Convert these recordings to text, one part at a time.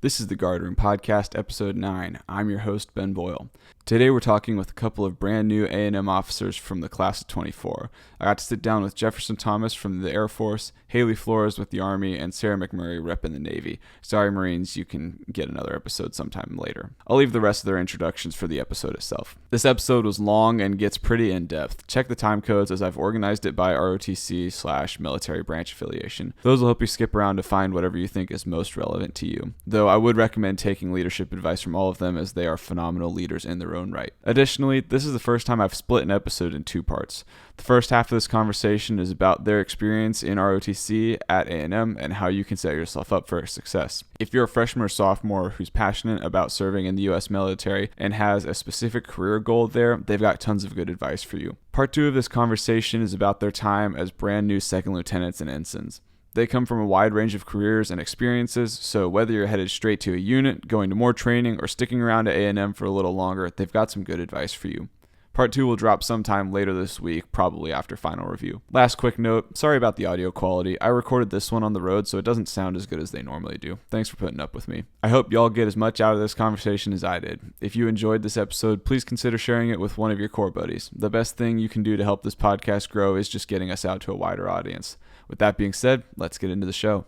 This is the Guard Room Podcast, Episode 9. I'm your host, Ben Boyle. Today we're talking with a couple of brand new A&M officers from the class of 24. I got to sit down with Jefferson Thomas from the Air Force, Haile Flores with the Army, and Sarah McMurry repping the Navy. Sorry, Marines, you can get another episode sometime later. I'll leave the rest of their introductions for the episode itself. This episode was long and gets pretty in-depth. Check the time codes as I've organized it by ROTC/military branch affiliation. Those will help you skip around to find whatever you think is most relevant to you, though I would recommend taking leadership advice from all of them as they are phenomenal leaders in their own right. Additionally, this is the first time I've split an episode in two parts. The first half of this conversation is about their experience in ROTC at A&M and how you can set yourself up for success. If you're a freshman or sophomore who's passionate about serving in the U.S. military and has a specific career goal there, they've got tons of good advice for you. Part 2 of this conversation is about their time as brand new second lieutenants and ensigns. They come from a wide range of careers and experiences, so whether you're headed straight to a unit, going to more training, or sticking around at A&M for a little longer, they've got some good advice for you. Part 2 will drop sometime later this week, probably after final review. Last quick note, sorry about the audio quality. I recorded this one on the road, so it doesn't sound as good as they normally do. Thanks for putting up with me. I hope y'all get as much out of this conversation as I did. If you enjoyed this episode, please consider sharing it with one of your core buddies. The best thing you can do to help this podcast grow is just getting us out to a wider audience. With that being said, let's get into the show.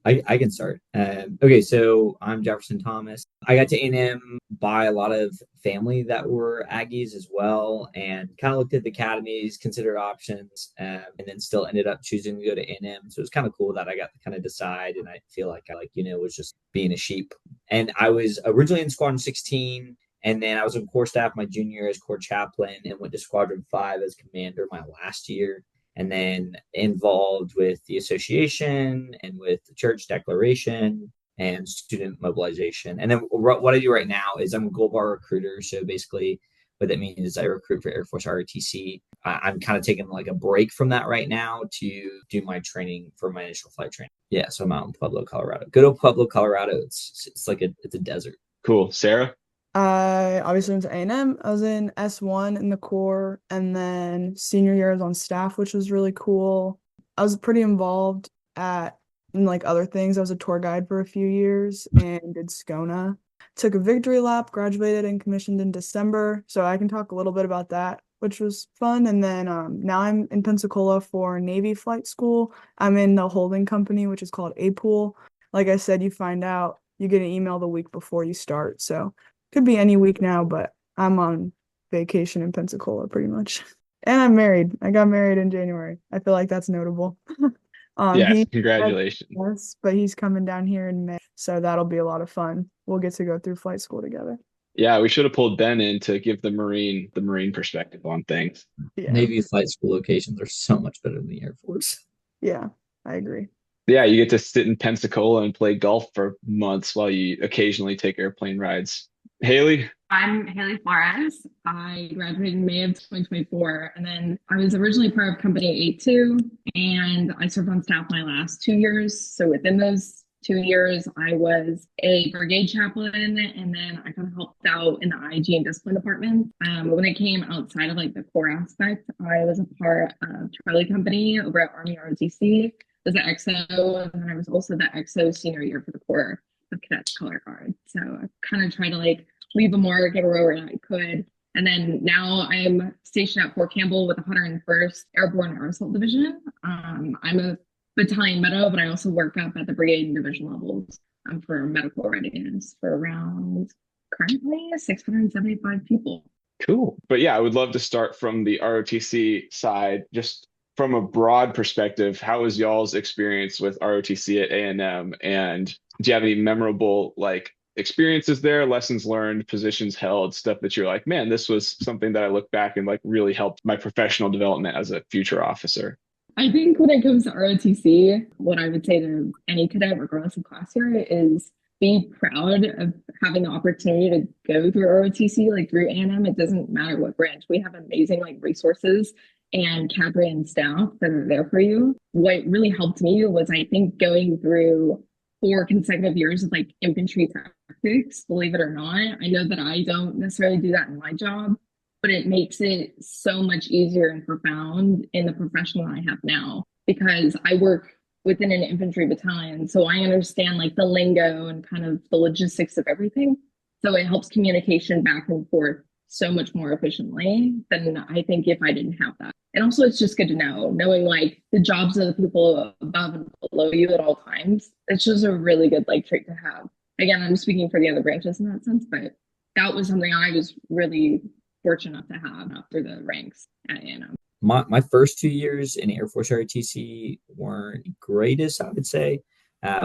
I can start. Okay, so I'm Jefferson Thomas. I got to A&M by a lot of family that were Aggies as well, and kind of looked at the academies, considered options, and then still ended up choosing to go to A&M. So it was kind of cool that I got to kind of decide, and I feel like was just being a sheep. And I was originally in Squadron 16, and then I was on Corps staff my junior year as Corps chaplain, and went to Squadron 5 as commander my last year. And then involved with the association and with the church declaration and student mobilization. And then what I do right now is I'm a Gold Bar recruiter. So basically what that means is I recruit for Air Force ROTC. I'm kind of taking like a break from that right now to do my training for my initial flight training. Yeah, so I'm out in Pueblo, Colorado. Good old Pueblo, Colorado. It's like it's a desert. Cool. Sarah? I obviously went to A&M. I was in S1 in the Corps, and then senior year I was on staff, which was really cool. I was pretty involved in like other things. I was a tour guide for a few years and did SCONA. Took a victory lap, graduated and commissioned in December, so I can talk a little bit about that, which was fun. And then now I'm in Pensacola for Navy flight school. I'm in the holding company, which is called A-Pool. Like I said, you get an email the week before you start, so could be any week now, but I'm on vacation in Pensacola pretty much. And I'm married. I got married in January. I feel like that's notable. Yes, congratulations. Yes, but he's coming down here in May, so that'll be a lot of fun. We'll get to go through flight school together. Yeah, we should have pulled Ben in to give the Marine perspective on things. Yeah. Navy flight school locations are so much better than the Air Force. Yeah, I agree. Yeah, you get to sit in Pensacola and play golf for months while you occasionally take airplane rides. Haile? I'm Haile Flores. I graduated in May of 2024, and then I was originally part of Company A2, and I served on staff my last 2 years. So within those 2 years, I was a brigade chaplain, and then I kind of helped out in the IG and discipline department. But when it came outside of like the core aspect, I was a part of Charlie Company over at Army ROTC as an XO, and then I was also the XO senior year for the Corps of Cadets Color Guard. So I kind of tried to like leave a mark everywhere I could. And then now I'm stationed at Fort Campbell with the 101st Airborne Air Assault Division. I'm a battalion medic, but I also work up at the brigade and division levels for medical readiness for around currently 675 people. Cool. But yeah, I would love to start from the ROTC side, just from a broad perspective. How was y'all's experience with ROTC at A&M? And do you have any memorable experiences there, lessons learned, positions held, stuff that you're like, man, this was something that I look back and really helped my professional development as a future officer? I think when it comes to ROTC, what I would say to any cadet, regardless of class year, is be proud of having the opportunity to go through ROTC, through A&M. It doesn't matter what branch. We have amazing resources and cadre and staff that are there for you. What really helped me was, I think, going through 4 consecutive years of infantry tactics. Believe it or not, I know that I don't necessarily do that in my job, but it makes it so much easier and profound in the profession I have now, because I work within an infantry battalion. So I understand like the lingo and kind of the logistics of everything. So it helps communication back and forth so much more efficiently than I think if I didn't have that. And also it's just good to know, knowing like the jobs of the people above and below you at all times. It's just a really good like trait to have. Again, I'm speaking for the other branches in that sense, but that was something I was really fortunate to have after the ranks at A&M. My first 2 years in Air Force ROTC weren't greatest, I would say.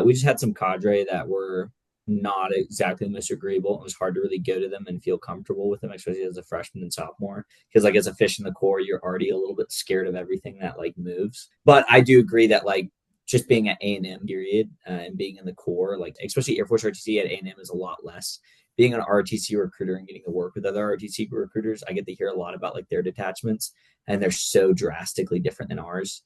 We just had some cadre that were not exactly the most agreeable. It was hard to really go to them and feel comfortable with them, especially as a freshman and sophomore. Because like as a fish in the core, you're already a little bit scared of everything that like moves. But I do agree that like just being at A&M period and being in the core, like especially Air Force ROTC at A&M is a lot less. Being an ROTC recruiter and getting to work with other ROTC recruiters, I get to hear a lot about like their detachments, and they're so drastically different than ours.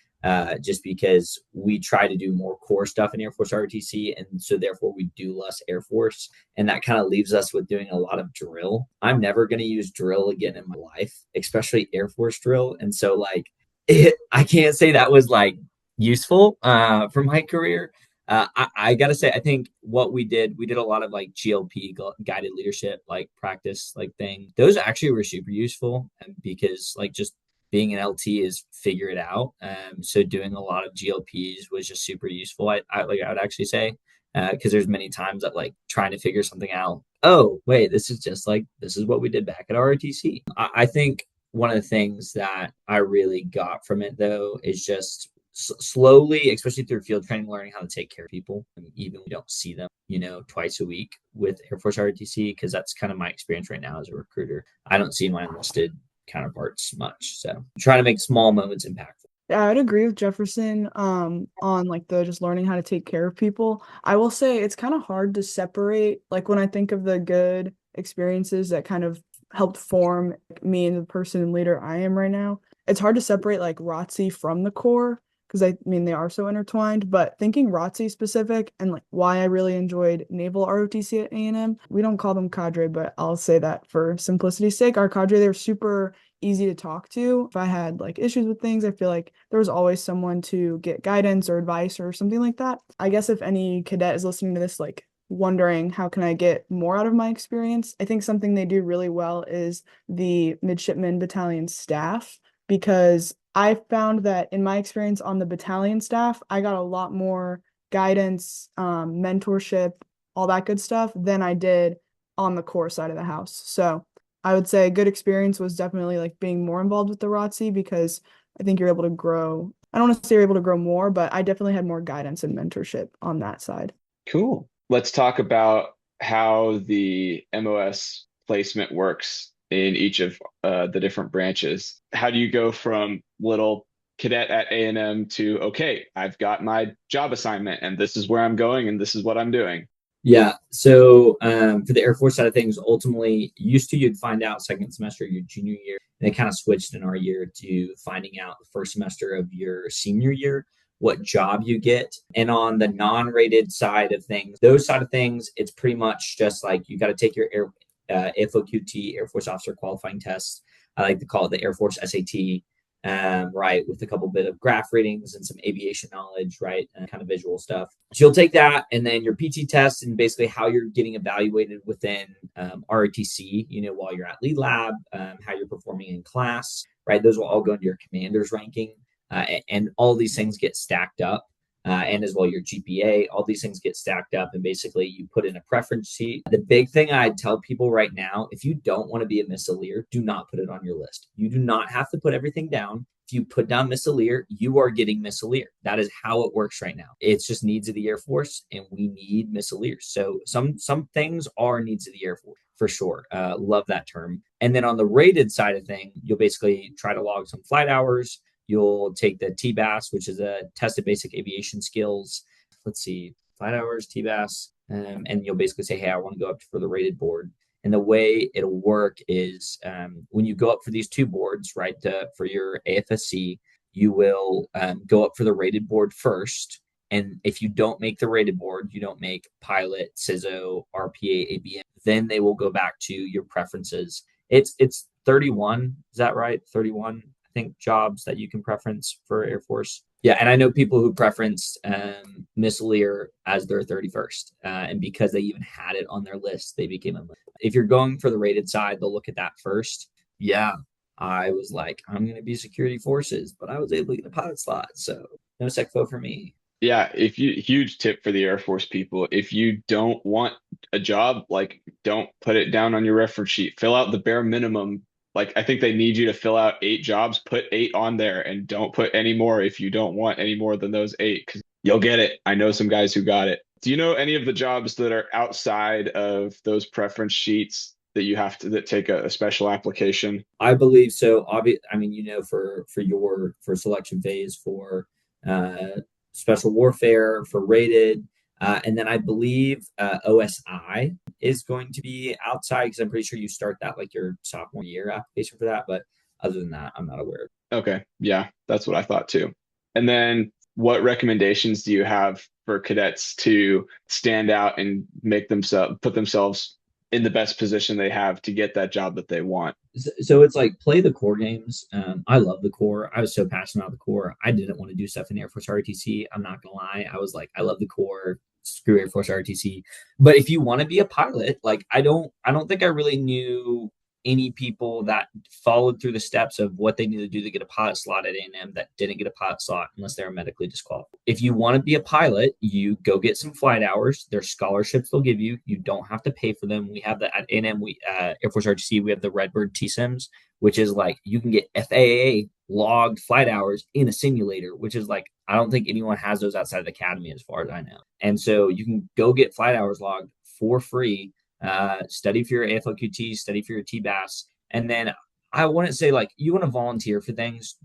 Just because we try to do more core stuff in Air Force ROTC, and so therefore we do less Air Force, and that kind of leaves us with doing a lot of drill. I'm never going to use drill again in my life, especially Air Force drill, and so like I can't say that was like useful for my career. I gotta say, I think what we did a lot of like GLP guided leadership, like practice, like thing. Those actually were super useful, because like just being an LT is figure it out. So doing a lot of GLPs was just super useful. I would actually say, because there's many times that like trying to figure something out. Oh, wait, this is what we did back at ROTC. I think one of the things that I really got from it though is just slowly, especially through field training, learning how to take care of people, and even we don't see them, twice a week with Air Force ROTC, because that's kind of my experience right now as a recruiter. I don't see my enlisted counterparts much, so trying to make small moments impactful. Yeah, I'd agree with Jefferson on like the just learning how to take care of people. I will say it's kind of hard to separate, like when I think of the good experiences that kind of helped form me and the person and leader I am right now, it's hard to separate like ROTC from the core, because I mean they are so intertwined. But thinking ROTC specific and like why I really enjoyed naval ROTC at A&M, we don't call them cadre, but I'll say that for simplicity's sake, our cadre, they're super easy to talk to. If I had like issues with things, I feel like there was always someone to get guidance or advice or something like that. I guess if any cadet is listening to this, like wondering how can I get more out of my experience, I think something they do really well is the midshipman battalion staff, because I found that in my experience on the battalion staff, I got a lot more guidance, mentorship, all that good stuff than I did on the core side of the house. So I would say a good experience was definitely like being more involved with the ROTC, because I think you're able to grow. I don't want to say you're able to grow more, but I definitely had more guidance and mentorship on that side. Cool. Let's talk about how the MOS placement works in each of the different branches. How do you go from little cadet at A&M to, okay, I've got my job assignment and this is where I'm going and this is what I'm doing? Yeah. So for the Air Force side of things, ultimately, you'd find out second semester of your junior year. And they kind of switched in our year to finding out the first semester of your senior year what job you get. And on the non-rated side of things, those side of things, it's pretty much just like you got to take your FOQT, Air Force Officer Qualifying Test. I like to call it the Air Force SAT. Right, with a couple bit of graph readings and some aviation knowledge, right, and kind of visual stuff. So you'll take that, and then your PT test, and basically how you're getting evaluated within ROTC, while you're at lead lab, how you're performing in class, right? Those will all go into your commander's ranking, and all these things get stacked up. And as well your GPA, all these things get stacked up, and basically you put in a preference sheet. The big thing I tell people right now, if you don't want to be a missileer, do not put it on your list. You do not have to put everything down. If you put down missileer, you are getting missileer. That is how it works right now. It's just needs of the Air Force, and we need missileers. So some things are needs of the Air Force for sure. Love that term. And then on the rated side of thing, you'll basically try to log some flight hours. You'll take the TBAS, which is a test of basic aviation skills. Let's see, flight hours, TBAS, and you'll basically say, hey, I want to go up for the rated board. And the way it'll work is when you go up for these two boards, right, for your AFSC, you will go up for the rated board first. And if you don't make the rated board, you don't make pilot, CISO, RPA, ABM, then they will go back to your preferences. It's 31. Is that right? 31. think, jobs that you can preference for Air Force. Yeah, and I know people who preferenced Missileer as their 31st, and because they even had it on their list, they became a. If you're going for the rated side, they'll look at that first. Yeah, I was like, I'm going to be security forces, but I was able to get a pilot slot, so no SecFo for me. Yeah, huge tip for the Air Force people. If you don't want a job, like don't put it down on your reference sheet. Fill out the bare minimum. Like I think they need you to fill out 8 jobs, put 8 on there and don't put any more if you don't want any more than those 8 because you'll get it. I know some guys who got it. Do you know any of the jobs that are outside of those preference sheets that you have to that take a special application? I believe so. I mean, for selection phase for special warfare for rated, and then I believe OSI is going to be outside because I'm pretty sure you start that like your sophomore year application for that. But other than that, I'm not aware. Okay, yeah, that's what I thought too. And then what recommendations do you have for cadets to stand out and put themselves in the best position they have to get that job that they want? So it's like play the core games. I love the core. I was so passionate about the core. I didn't want to do stuff in Air Force ROTC. I'm not gonna lie. I was like, I love the core. Screw Air Force ROTC. But if you want to be a pilot, like I don't think I really knew any people that followed through the steps of what they need to do to get a pilot slot at A&M that didn't get a pilot slot unless they were medically disqualified. If you want to be a pilot, you go get some flight hours. There's scholarships they'll give you. You don't have to pay for them. We have that at A&M. Air Force RTC, we have the Redbird T-Sims, which is like you can get FAA logged flight hours in a simulator, which is like, I don't think anyone has those outside of the academy as far as I know. And so you can go get flight hours logged for free. Study for your AFLQT, study for your TBAS. And then I wouldn't say like you want to volunteer for things.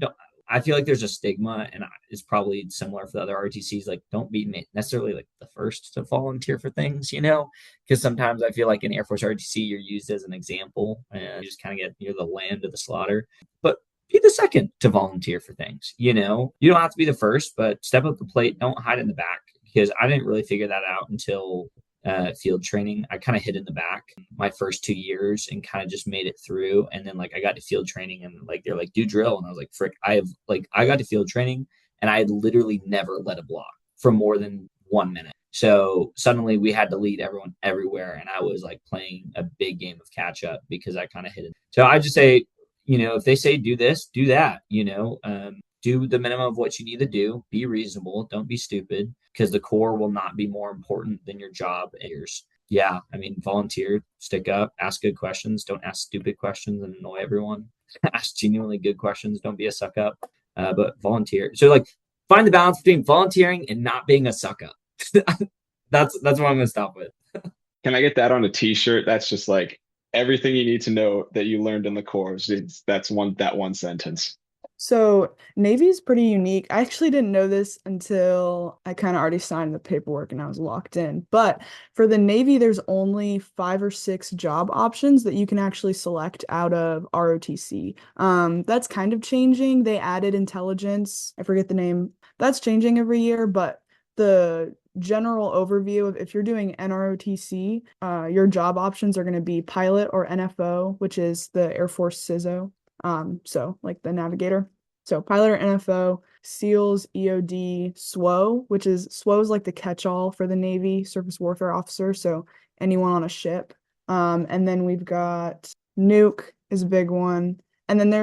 I feel like there's a stigma, and it's probably similar for the other RTCs. Like, don't be necessarily like the first to volunteer for things, because sometimes I feel like in Air Force RTC, you're used as an example and you just kind of get near the land of the slaughter. But be the second to volunteer for things. You don't have to be the first, but step up the plate. Don't hide in the back, because I didn't really figure that out until field training. I kind of hid in the back my first 2 years and kind of just made it through. And then like I got to field training and like they're like, do drill. And I was like, frick, I got to field training and I had literally never led a block for more than 1 minute. So suddenly we had to lead everyone everywhere. And I was like playing a big game of catch up because I kind of hid it. So I just say, if they say do this, do that, do the minimum of what you need to do. Be reasonable. Don't be stupid, because the core will not be more important than your job and yours. Yeah, I mean, volunteer, stick up, ask good questions. Don't ask stupid questions and annoy everyone. Ask genuinely good questions. Don't be a suck up, but volunteer. So like find the balance between volunteering and not being a suck up. That's what I'm going to stop with. Can I get that on a t-shirt? That's just like everything you need to know that you learned in the core. That one sentence. So Navy is pretty unique. I actually didn't know this until I kind of already signed the paperwork and I was locked in. But for the Navy, there's only 5 or 6 job options that you can actually select out of ROTC. That's kind of changing. They added intelligence. I forget the name. That's changing every year, but the general overview of if you're doing NROTC, your job options are going to be pilot or NFO, which is the Air Force CISO. So like the navigator. So pilot or NFO, SEALs, EOD, SWO, which is SWO is like the catch-all for the Navy, surface warfare officer. So anyone on a ship. And then we've got nuke is a big one. And then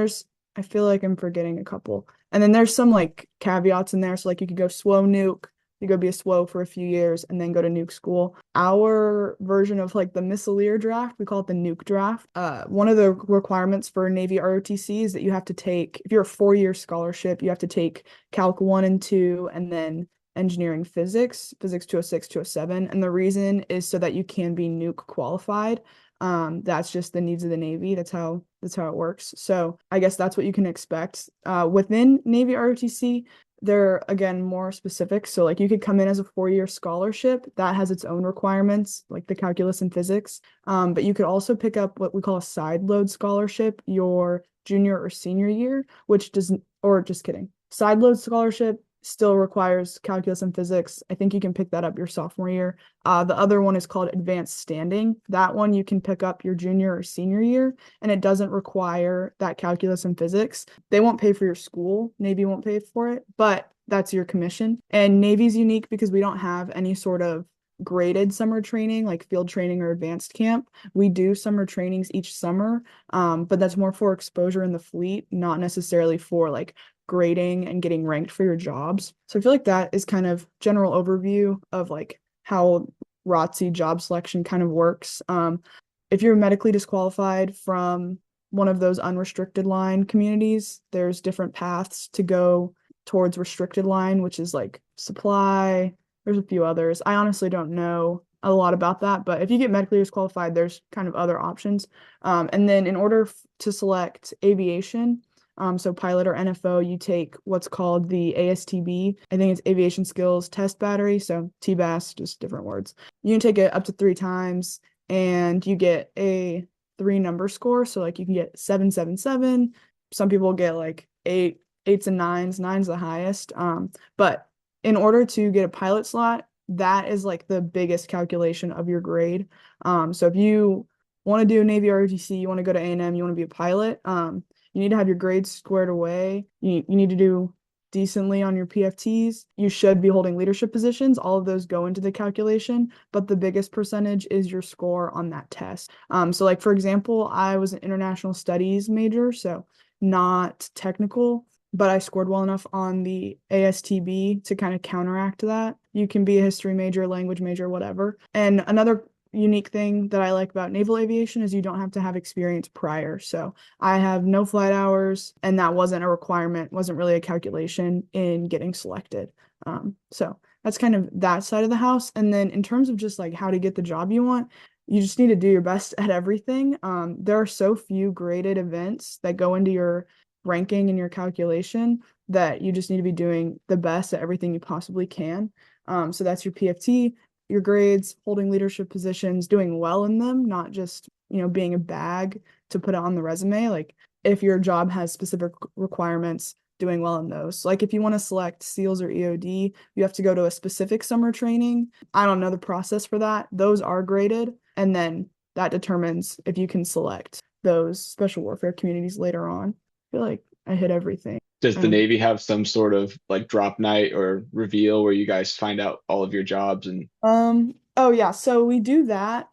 I feel like I'm forgetting a couple. And then there's some like caveats in there. So like you could go SWO nuke, you go be a SWO for a few years and then go to nuke school. Our version of like the Missileer draft, we call it the nuke draft. One of the requirements for Navy ROTC is that you have to take, if you're a 4-year scholarship, you have to take Calc 1 and 2 and then engineering physics 206, 207. And the reason is so that you can be nuke qualified. That's just the needs of the Navy. That's how it works. So I guess that's what you can expect. Within Navy ROTC, they're again more specific. So like you could come in as a 4-year scholarship that has its own requirements, like the calculus and physics. But you could also pick up what we call a side load scholarship your junior or senior year, which doesn't, or just kidding. Side load scholarship still requires calculus and physics. I think you can pick that up your sophomore year. The other one is called advanced standing. That one you can pick up your junior or senior year, and it doesn't require that calculus and physics. They won't pay for your school. Navy won't pay for it, but that's your commission. And Navy's unique because we don't have any sort of graded summer training like field training or advanced camp. We do summer trainings each summer, but that's more for exposure in the fleet, not necessarily for like grading and getting ranked for your jobs. So I feel like that is kind of general overview of like how ROTC job selection kind of works. If you're medically disqualified from one of those unrestricted line communities, there's different paths to go towards restricted line, which is like supply. There's a few others. I honestly don't know a lot about that, but if you get medically disqualified, there's kind of other options. And then in order to select aviation, so pilot or NFO, you take what's called the ASTB. I think it's Aviation Skills Test Battery, so TBAS, just different words. You can take it up to 3 times, and you get a 3-number score. So like you can get 777. Some people get like 8s and 9s. 9's the highest. But in order to get a pilot slot, that is like the biggest calculation of your grade. So if you want to do Navy ROTC, you want to go to A&M, you want to be a pilot, you need to have your grades squared away. You need to do decently on your PFTs. You should be holding leadership positions. All of those go into the calculation, but the biggest percentage is your score on that test. So like, for example, I was an international studies major, so not technical, but I scored well enough on the ASTB to kind of counteract that. You can be a history major, language major, whatever. And another unique thing that I like about naval aviation is you don't have to have experience prior. So I have no flight hours, and that wasn't a requirement, wasn't really a calculation in getting selected. So that's kind of that side of the house. And then in terms of just like how to get the job you want, you just need to do your best at everything. There are so few graded events that go into your ranking and your calculation that you just need to be doing the best at everything you possibly can. So that's your PFT, your grades, holding leadership positions, doing well in them, not just, being a bag to put it on the resume. Like if your job has specific requirements, doing well in those. Like if you want to select SEALs or EOD, you have to go to a specific summer training. I don't know the process for that. Those are graded, and then that determines if you can select those special warfare communities later on. I feel like I hit everything. Does the Navy have some sort of like drop night or reveal where you guys find out all of your jobs? And oh yeah, so we do that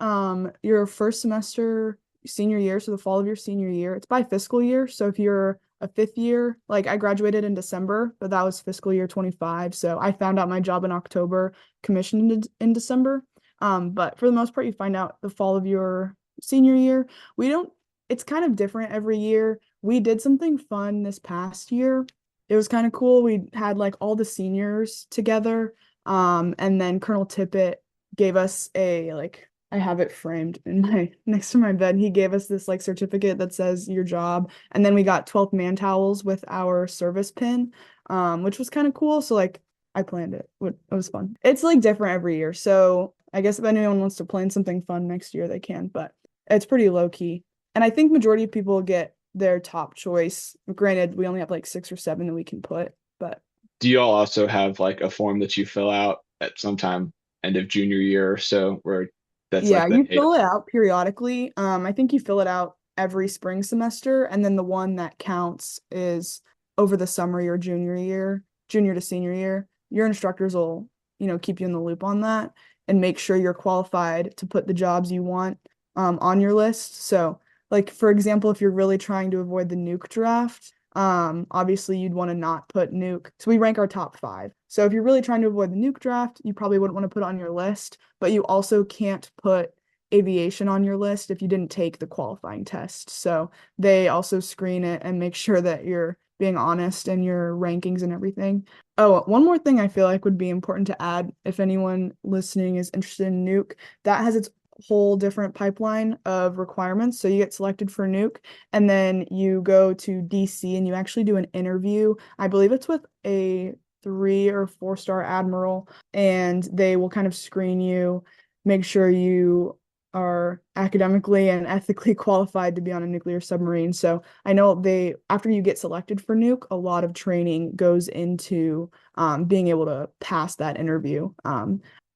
your first semester senior year, so the fall of your senior year. It's by fiscal year, so if you're a 5th year, like I graduated in December, but that was fiscal year 25, so I found out my job in October, commissioned in December. But for the most part, you find out the fall of your senior year. It's kind of different every year. We did something fun this past year. It was kind of cool. We had like all the seniors together. And then Colonel Tippett gave us I have it framed in next to my bed. He gave us this like certificate that says your job. And then we got 12th man towels with our service pin, which was kind of cool. So like I planned it. It was fun. It's like different every year. So I guess if anyone wants to plan something fun next year, they can, but it's pretty low key. And I think majority of people get their top choice. Granted, we only have like 6 or 7 that we can put, but. Do you all also have like a form that you fill out at some time end of junior year or so where that's you fill it out periodically. I think you fill it out every spring semester, and then the one that counts is over the summer, your junior to senior year. Your instructors will, keep you in the loop on that and make sure you're qualified to put the jobs you want on your list. So like, for example, if you're really trying to avoid the nuke draft, obviously you'd want to not put nuke. So we rank our top 5. So if you're really trying to avoid the nuke draft, you probably wouldn't want to put it on your list, but you also can't put aviation on your list if you didn't take the qualifying test. So they also screen it and make sure that you're being honest in your rankings and everything. Oh, one more thing I feel like would be important to add if anyone listening is interested in nuke, that has its whole different pipeline of requirements. So you get selected for nuke, and then you go to DC and you actually do an interview. I believe it's with a 3 or 4-star admiral, and they will kind of screen you, make sure you are academically and ethically qualified to be on a nuclear submarine. So I know after you get selected for nuke, a lot of training goes into being able to pass that interview.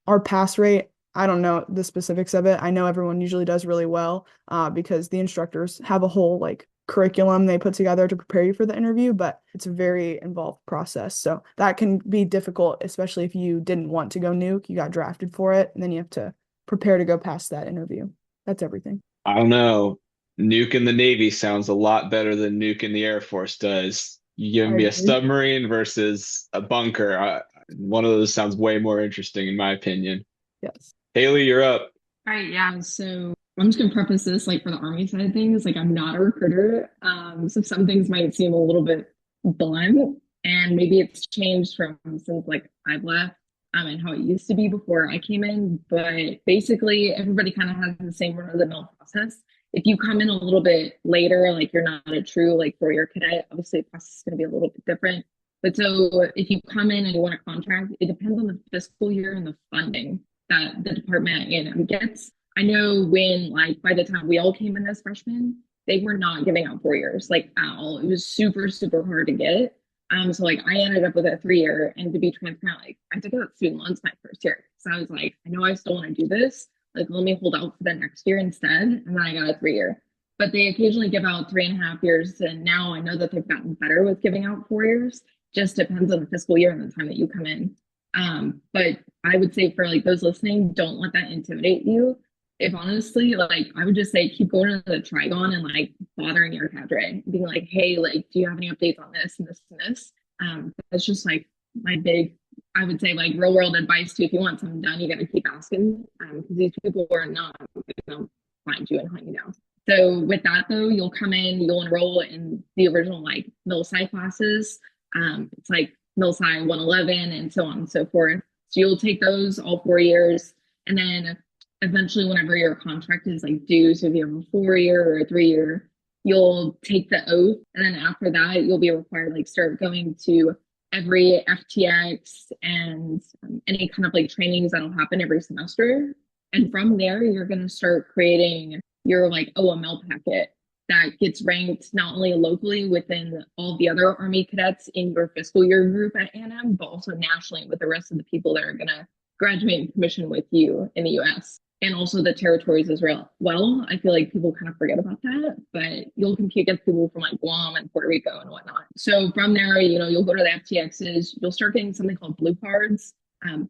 Our pass rate, I don't know the specifics of it. I know everyone usually does really well because the instructors have a whole like curriculum they put together to prepare you for the interview, but it's a very involved process. So that can be difficult, especially if you didn't want to go nuke, you got drafted for it, and then you have to prepare to go past that interview. That's everything. I don't know. Nuke in the Navy sounds a lot better than nuke in the Air Force does. You give me a submarine versus a bunker. One of those sounds way more interesting, in my opinion. Yes. Haley, you're up. All right, yeah. So I'm just gonna preface this like for the Army side of things. Like I'm not a recruiter, so some things might seem a little bit blunt, and maybe it's changed from since like I've left, and how it used to be before I came in. But basically, everybody kind of has the same run-of-the-mill process. If you come in a little bit later, like you're not a true like 4-year cadet, obviously the process is going to be a little bit different. But so if you come in and you want a contract, it depends on the fiscal year and the funding that the department at A&M gets. I know when like by the time we all came in as freshmen, they were not giving out 4 years like at all. It was super, super hard to get. So like I ended up with a 3-year, and to be transparent, like I took out student loans my first year. So I was like, I know I still want to do this. Like, let me hold out for the next year instead. And then I got a 3-year. But they occasionally give out 3.5 years. And now I know that they've gotten better with giving out 4 years. Just depends on the fiscal year and the time that you come in. But I would say for like those listening, don't let that intimidate you. If honestly, like I would just say keep going to the Trigon and like bothering your cadre, being like, hey, like, do you have any updates on this and this and this? That's just like my big, I would say like real world advice too. If you want something done, you got to keep asking because these people are not going to find you and hunt you down. So with that though, you'll come in, you'll enroll in the original like MilSci classes. It's like MilSci 111 and so on and so forth. So you'll take those all 4 years, and then eventually whenever your contract is like due, so if you have a 4-year or a 3-year, you'll take the oath, and then after that you'll be required like start going to every FTX and any kind of like trainings that'll happen every semester. And from there you're going to start creating your like OML packet that gets ranked not only locally within all the other Army cadets in your fiscal year group at A&M, but also nationally with the rest of the people that are going to graduate and commission with you in the US and also the territories as well. I feel like people kind of forget about that, but you'll compete against people from like Guam and Puerto Rico and whatnot. So from there, you know, you'll go to the FTXs, you'll start getting something called blue cards.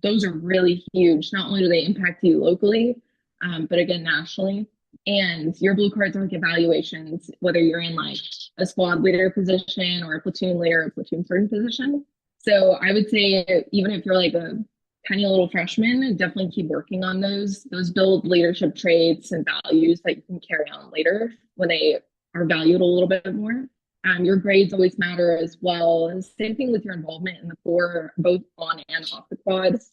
Those are really huge. Not only do they impact you locally, but again, nationally. And your blue cards are like evaluations, whether you're in like a squad leader position or a platoon leader or platoon sergeant position. So I would say even if you're like a tiny little freshman, definitely keep working on those. Those build leadership traits and values that you can carry on later when they are valued a little bit more. Your grades always matter as well. Same thing with your involvement in the Corps, both on and off the quads.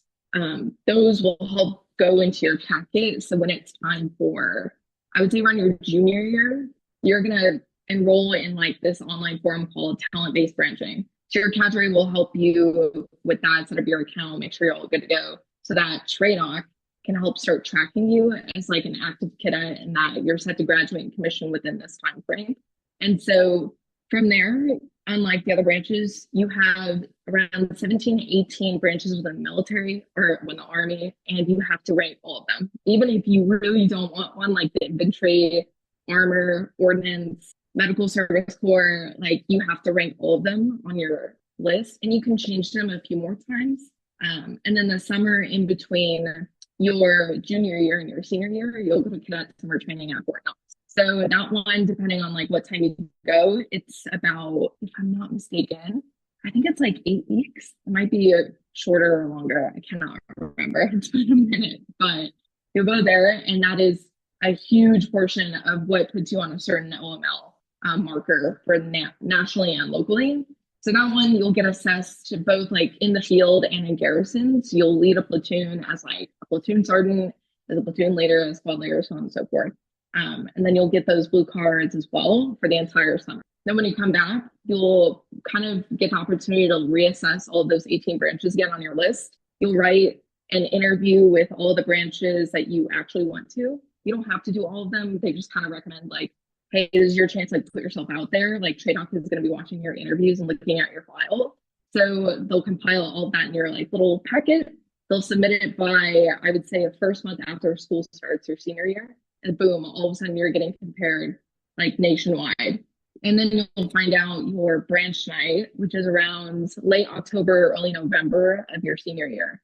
Those will help go into your packet. So when it's time for, I would say around your junior year, you're going to enroll in like this online forum called talent-based branching. So your cadre will help you with that, set up your account, make sure you're all good to go. So that TRADOC can help start tracking you as like an active cadet and that you're set to graduate and commission within this time frame. And so from there, unlike the other branches, you have around 17 to 18 branches within the military or within the Army, and you have to rank all of them. Even if you really don't want one, like the infantry, armor, ordnance, medical service corps, like you have to rank all of them on your list, and you can change them a few more times. And then the summer in between your junior year and your senior year, you'll go to cadet summer training at Fort Knox. So that one, depending on like what time you go, it's about, if I'm not mistaken, I think it's like 8 weeks. It might be a shorter or longer. I cannot remember. It's been a minute, but you'll go there, and that is a huge portion of what puts you on a certain OML marker for nationally and locally. So that one, you'll get assessed both like in the field and in garrison. So you'll lead a platoon as like a platoon sergeant, as a platoon leader, as a squad leader, so on and so forth. And then you'll get those blue cards as well for the entire summer. Then when you come back, you'll kind of get the opportunity to reassess all of those 18 branches again on your list. You'll write an interview with all the branches that you actually want to. You don't have to do all of them. They just kind of recommend like, hey, this is your chance, like put yourself out there. Like TRADOC is going to be watching your interviews and looking at your file. So they'll compile all of that in your like little packet. They'll submit it by, I would say, the first month after school starts your senior year. And boom, all of a sudden you're getting compared like nationwide. And then you'll find out your branch night, which is around late October, early November of your senior year,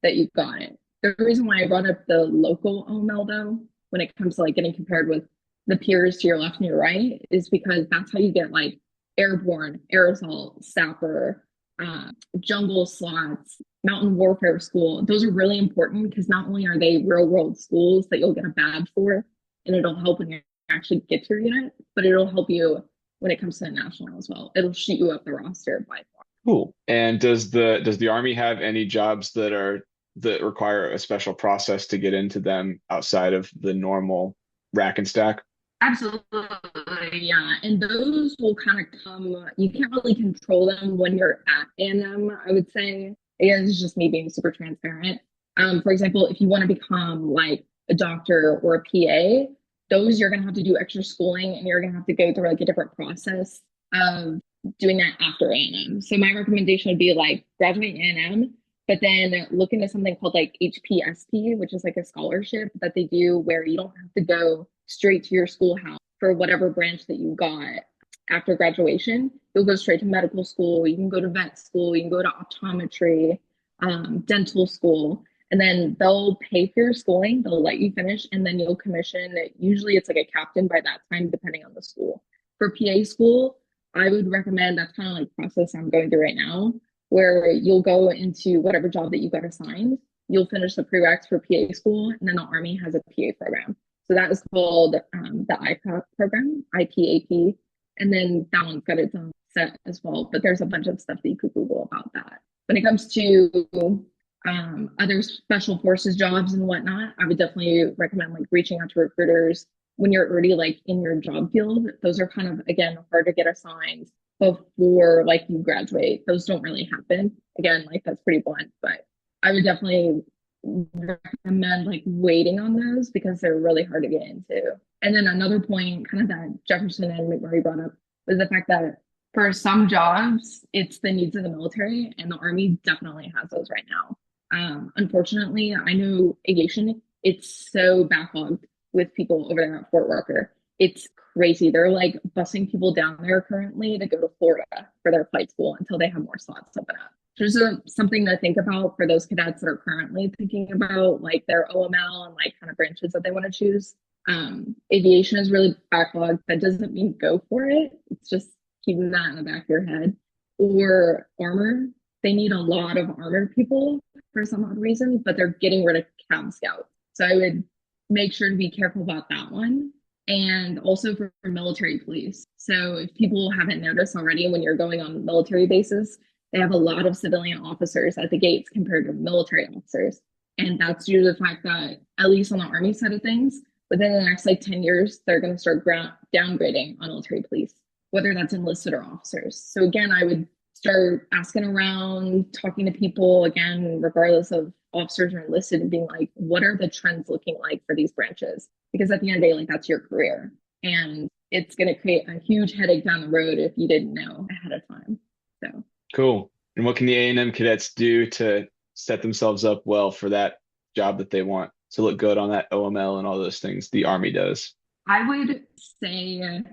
that you've got it. The reason why I brought up the local OML though, when it comes to like getting compared with the peers to your left and your right, is because that's how you get like airborne, aerosol, sapper, jungle slots, mountain warfare school. Those are really important because not only are they real world schools that you'll get a badge for, and it'll help when you actually get to your unit, but it'll help you when it comes to the national as well. It'll shoot you up the roster by far. Cool. And does the Army have any jobs that require a special process to get into them outside of the normal rack and stack? Absolutely, yeah. And those will kind of come, you can't really control them when you're at A&M, I would say. Again, this is just me being super transparent. For example, if you want to become like a doctor or a PA, those you're going to have to do extra schooling and you're going to have to go through like a different process of doing that after A&M. So my recommendation would be like graduate A&M, but then look into something called like HPSP, which is like a scholarship that they do where you don't have to go straight to your schoolhouse for whatever branch that you got after graduation. You'll go straight to medical school. You can go to vet school. You can go to optometry, dental school, and then they'll pay for your schooling. They'll let you finish, and then you'll commission. Usually it's like a captain by that time, depending on the school. For PA school, I would recommend, that's kind of like the process I'm going through right now, where you'll go into whatever job that you got assigned. You'll finish the prereqs for PA school, and then the Army has a PA program. So that is called the IPAP program, IPAP. And then that one's got its own set as well. But there's a bunch of stuff that you could Google about that. When it comes to other special forces jobs and whatnot, I would definitely recommend like reaching out to recruiters when you're already like in your job field. Those are kind of, again, hard to get assigned before like you graduate. Those don't really happen. Again, like that's pretty blunt, but I would definitely recommend like waiting on those because they're really hard to get into. And then another point kind of that Jefferson and McMurry brought up was the fact that for some jobs, it's the needs of the military, and the Army definitely has those right now. Unfortunately, I know aviation, it's so backlogged with people over there at Fort Rucker. It's crazy. They're like busing people down there currently to go to Florida for their flight school until they have more slots open up. There's something to think about for those cadets that are currently thinking about like their OML and like kind of branches that they want to choose. Aviation is really backlogged. That doesn't mean go for it. It's just keeping that in the back of your head. Or armor. They need a lot of armored people for some odd reason, but they're getting rid of Cab Scouts. So I would make sure to be careful about that one. And also for military police. So if people haven't noticed already, when you're going on military bases, they have a lot of civilian officers at the gates compared to military officers. And that's due to the fact that, at least on the Army side of things, within the next like 10 years, they're going to start downgrading on military police, whether that's enlisted or officers. So again, I would start asking around, talking to people, again, regardless of officers or enlisted, and being like, what are the trends looking like for these branches? Because at the end of the day, like that's your career. And it's going to create a huge headache down the road if you didn't know ahead of time. So cool. And what can the A&M cadets do to set themselves up well for that job that they want to look good on that OML and all those things the Army does? I would say,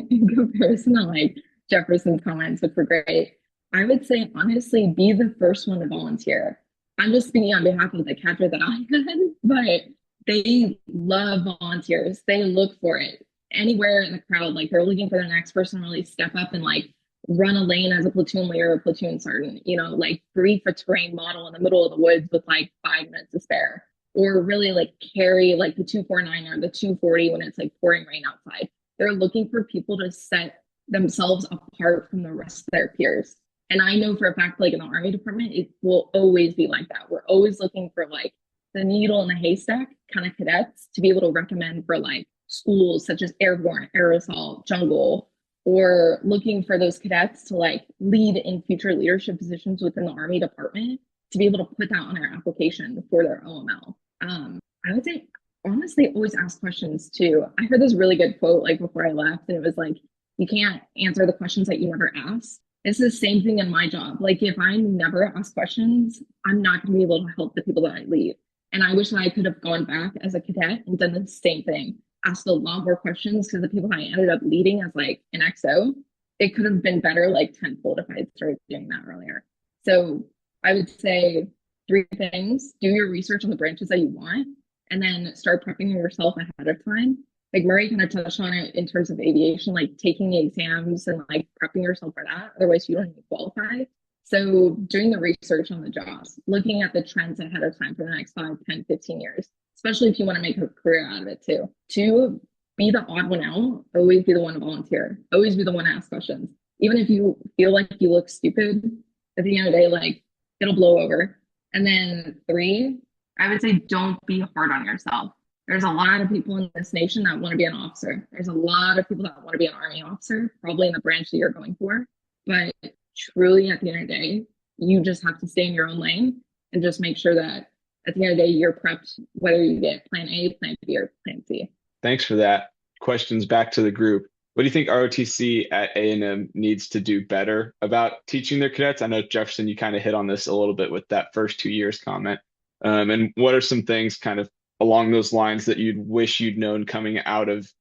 in comparison to like Jefferson's comments, which were great, I would say, honestly, be the first one to volunteer. I'm just speaking on behalf of the cadre that I had, but they love volunteers. They look for it anywhere in the crowd. Like they're looking for the next person to really step up and like run a lane as a platoon leader or platoon sergeant, you know, like brief a terrain model in the middle of the woods with like 5 minutes to spare, or really like carry like the 249 or the 240 when it's like pouring rain outside. They're looking for people to set themselves apart from the rest of their peers. And I know for a fact, like in the Army department, it will always be like that. We're always looking for like the needle in the haystack kind of cadets to be able to recommend for like schools such as airborne, aerosol, jungle, or looking for those cadets to like lead in future leadership positions within the Army department to be able to put that on their application for their OML. I would say honestly always ask questions too. I heard this really good quote like before I left, and it was like, you can't answer the questions that you never ask. It's the same thing in my job. Like if I never ask questions, I'm not going to be able to help the people that I lead. And I wish that I could have gone back as a cadet and done the same thing, asked a lot more questions, because the people I ended up leading as like an XO, it could have been better like tenfold if I had started doing that earlier. So I would say 3 things: do your research on the branches that you want, and then start prepping yourself ahead of time. Like Murray kind of touched on it in terms of aviation, like taking the exams and like prepping yourself for that. Otherwise, you don't even qualify. So doing the research on the jobs, looking at the trends ahead of time for the next 5, 10, 15 years, especially if you want to make a career out of it too. 2, be the odd one out. Always be the one to volunteer. Always be the one to ask questions. Even if you feel like you look stupid, at the end of the day, like it'll blow over. And then 3, I would say don't be hard on yourself. There's a lot of people in this nation that want to be an officer. There's a lot of people that want to be an Army officer, probably in the branch that you're going for. But truly, at the end of the day, you just have to stay in your own lane and just make sure that at the end of the day, you're prepped, whether you get plan A, plan B, or plan C. Thanks for that. Questions back to the group. What do you think ROTC at A&M needs to do better about teaching their cadets? I know, Jefferson, you kind of hit on this a little bit with that first 2 years comment. And what are some things kind of along those lines that you'd wish you'd known coming out of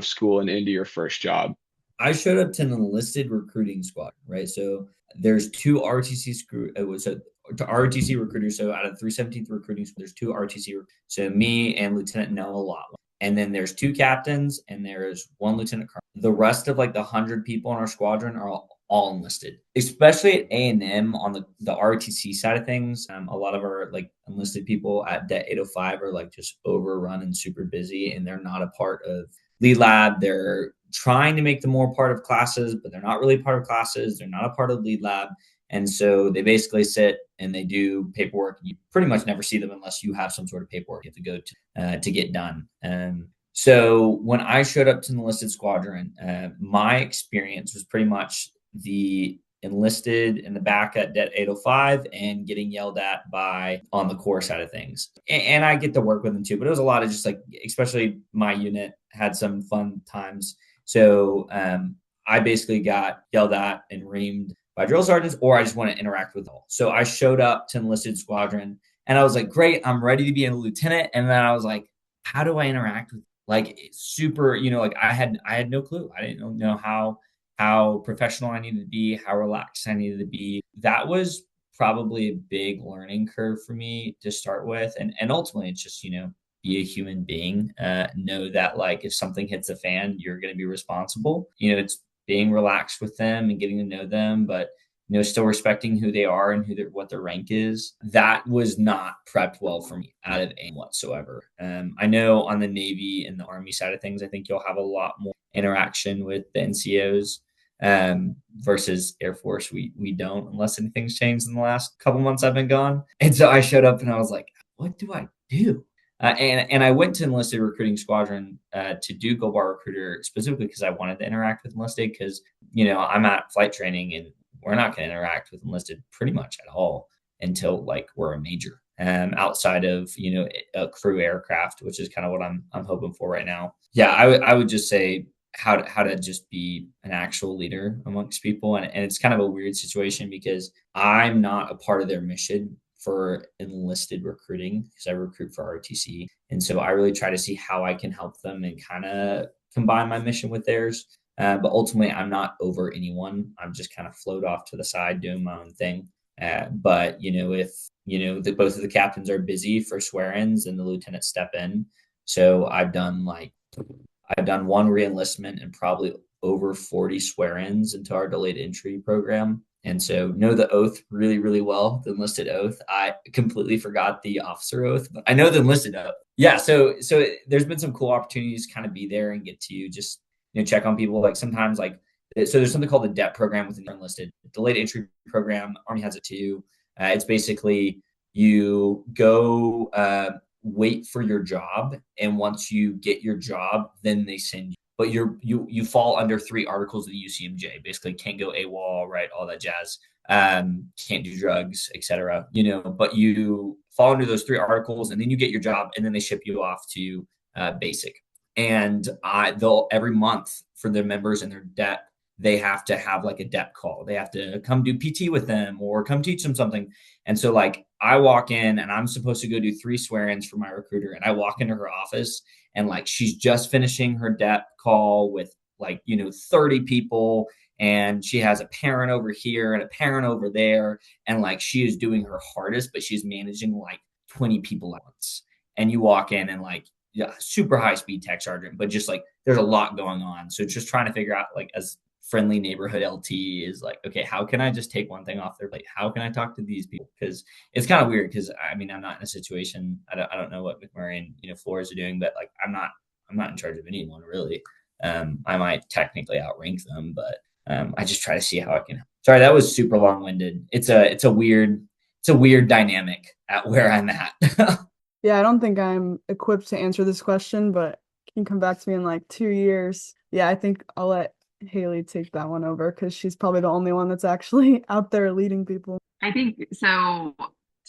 school and into your first job? I showed up to an enlisted recruiting squad, right? So there's 2 ROTC recruiters. So out of the 317th recruiting squad, there's 2 ROTC. So me and Lieutenant Noah Lot. And then there's 2 captains and there's 1 lieutenant colonel. The rest of like the 100 people in our squadron are all enlisted, especially at A&M on the ROTC side of things. A lot of our like enlisted people at Det 805 are like just overrun and super busy, and they're not a part of lead lab. They're trying to make them more part of classes, but they're not really part of classes. They're not a part of lead lab. And so they basically sit and they do paperwork. You pretty much never see them unless you have some sort of paperwork you have to go to get done. So when I showed up to the enlisted squadron, my experience was pretty much the enlisted in the back at Det 805 and getting yelled at on the core side of things. And I get to work with them too, but it was a lot of just like, especially my unit had some fun times. So I basically got yelled at and reamed by drill sergeants, or I just want to interact with them. So I showed up to enlisted squadron and I was like, great, I'm ready to be a lieutenant. And then I was like, how do I interact with them? Like super, like I had no clue. I didn't know how professional I needed to be, how relaxed I needed to be. That was probably a big learning curve for me to start with. And ultimately it's just, be a human being, know that like if something hits the fan, you're going to be responsible. It's being relaxed with them and getting to know them, but still respecting who they are and what their rank is. That was not prepped well for me out of aim whatsoever. I know on the Navy and the Army side of things, I think you'll have a lot more interaction with the NCOs versus Air Force. We don't, unless anything's changed in the last couple months I've been gone. And so I showed up and I was like, what do I do? And I went to enlisted recruiting squadron to do Gold Bar Recruiter specifically because I wanted to interact with enlisted, because, I'm at flight training and we're not going to interact with enlisted pretty much at all until like we're a major, outside of, a crew aircraft, which is kind of what I'm hoping for right now. Yeah, I would just say how to just be an actual leader amongst people. And it's kind of a weird situation because I'm not a part of their mission for enlisted recruiting, because I recruit for ROTC. And so I really try to see how I can help them and kind of combine my mission with theirs. But ultimately, I'm not over anyone. I'm just kind of float off to the side doing my own thing. But, if, both of the captains are busy for swear-ins and the lieutenants step in. So I've done 1 re-enlistment and probably over 40 swear-ins into our delayed entry program. And so know the oath really, really well, the enlisted oath. I completely forgot the officer oath, but I know the enlisted oath. Yeah. So there's been some cool opportunities to kind of be there and get to just, check on people. Like sometimes so there's something called the DEP program within the enlisted. Delayed entry program, Army has it too. It's basically you go wait for your job. And once you get your job, then they send you. But you fall under 3 articles of the UCMJ, basically can't go AWOL, right? All that jazz. can't do drugs, etc. But you fall under those 3 articles, and then you get your job, and then they ship you off to basic. And they'll every month for their members and their debt, they have to have like a debt call. They have to come do PT with them or come teach them something. And so like I walk in and I'm supposed to go do 3 swear-ins for my recruiter. And I walk into her office and like she's just finishing her debt call with like, 30 people. And she has a parent over here and a parent over there. And like she is doing her hardest, but she's managing like 20 people at once. And you walk in and like, yeah, super high speed tech sergeant, but just like there's a lot going on. So just trying to figure out like as friendly neighborhood LT is like, okay, how can I just take one thing off their plate? How can I talk to these people? Because it's kind of weird because I mean, I'm not in a situation, I don't know what McMurry and Flores are doing, but like I'm not in charge of anyone really. I might technically outrank them, but I just try to see how I can. Sorry, that was super long-winded. It's a weird dynamic at where I'm at. Yeah, I don't think I'm equipped to answer this question, but can come back to me in like 2 years. Yeah, I think I'll let Haile take that one over because she's probably the only one that's actually out there leading people. I think so.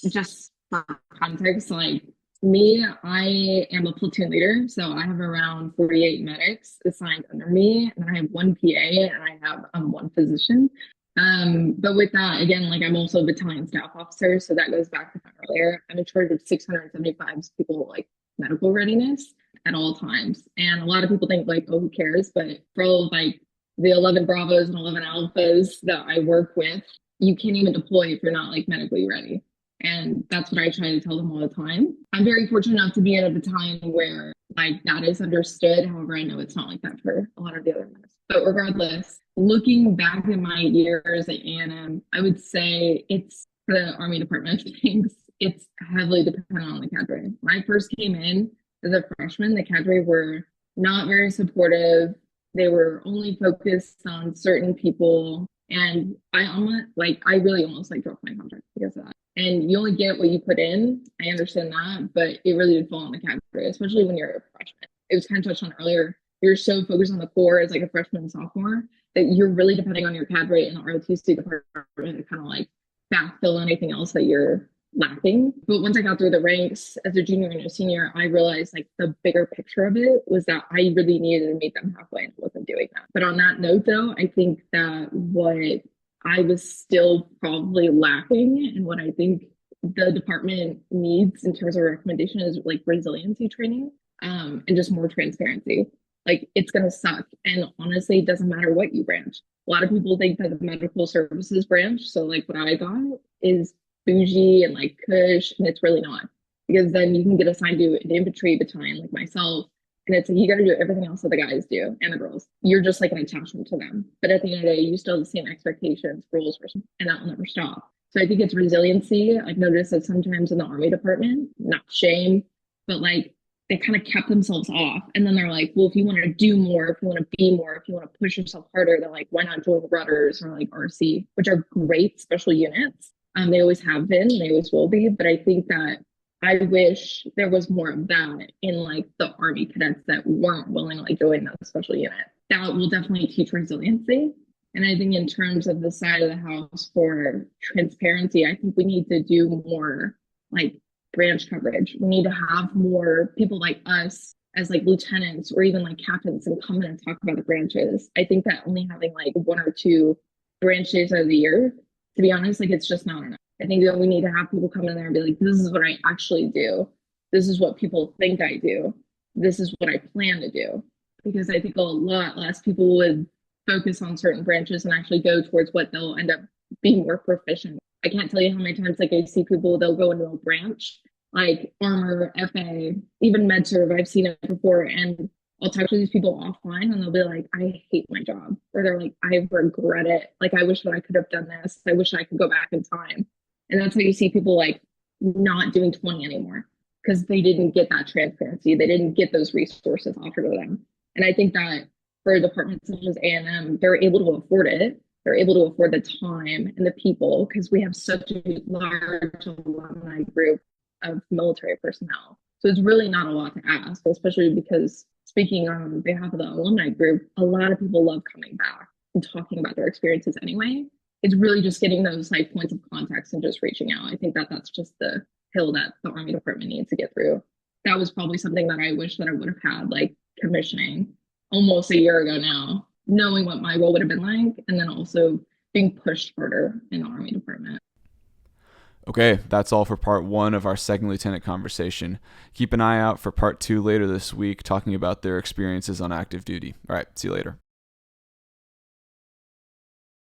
Just for context, like me, I am a platoon leader, so I have around 48 medics assigned under me, and I have 1 PA and I have 1 physician. But with that, again, like I'm also a battalion staff officer, so that goes back to earlier. I'm in charge of 675 people like medical readiness at all times, and a lot of people think like, oh, who cares? But for all of like the 11 Bravos and 11 Alphas that I work with, you can't even deploy if you're not like medically ready. And that's what I try to tell them all the time. I'm very fortunate enough to be in a battalion where like that is understood. However, I know it's not like that for a lot of the other men. But regardless, looking back at my years at A&M, I would say it's the Army Department of things. It's heavily dependent on the cadre. When I first came in as a freshman, the cadre were not very supportive. They were only focused on certain people. And I really almost like dropped my contract because of that. And you only get what you put in. I understand that, but it really did fall on the cadre, especially when you're a freshman. It was kind of touched on earlier. You're so focused on the core as like a freshman and sophomore that you're really depending on your cadre and the ROTC department to kind of like backfill anything else that you're lacking. But once I got through the ranks as a junior and a senior, I realized like the bigger picture of it was that I really needed to meet them halfway, and I wasn't doing that. But on that note, though, I think that what I was still probably lacking and what I think the department needs in terms of recommendation is like resiliency training and just more transparency. Like it's going to suck. And honestly, it doesn't matter what you branch. A lot of people think that the medical services branch, so like what I got is bougie and like cush, and it's really not. Because then you can get assigned to an infantry battalion like myself, and it's like you got to do everything else that the guys do and the girls. You're just like an attachment to them. But at the end of the day, you still have the same expectations, rules, and that will never stop. So I think it's resiliency. I've noticed that sometimes in the Army department, not shame, but like they kind of kept themselves off. And then they're like, well, if you want to do more, if you want to be more, if you want to push yourself harder, then like, why not join Rudders or like RC, which are great special units. They always have been, they always will be. But I think that I wish there was more of that in like the Army cadets that weren't willing to like join that special unit. That will definitely teach resiliency. And I think in terms of the side of the house for transparency, I think we need to do more like branch coverage. We need to have more people like us as like lieutenants or even like captains and come in and talk about the branches. I think that only having like 1 or 2 branch days out of the year, to be honest, like it's just not enough. I think that we need to have people come in there and be like, this is what I actually do. This is what people think I do. This is what I plan to do. Because I think a lot less people would focus on certain branches and actually go towards what they'll end up being more proficient. I can't tell you how many times like I see people, they'll go into a branch, like armor, FA, even med serve. I've seen it before, and I'll talk to these people offline and they'll be like, I hate my job. Or they're like, I regret it. Like, I wish that I could have done this. I wish I could go back in time. And that's how you see people like not doing 20 anymore because they didn't get that transparency. They didn't get those resources offered to them. And I think that for departments such as A&M, they're able to afford it. They're able to afford the time and the people because we have such a large alumni group of military personnel. So it's really not a lot to ask, especially because speaking on behalf of the alumni group, a lot of people love coming back and talking about their experiences anyway. it's really just getting those like points of contact and just reaching out. I think that that's just the hill that the Army department needs to get through. That was probably something that I wish that I would have had, like commissioning almost a year ago now, knowing what my role would have been like, and then also being pushed harder in the Army department. Okay, that's all for part 1 of our second lieutenant conversation. Keep an eye out for part 2 later this week, talking about their experiences on active duty. All right, see you later.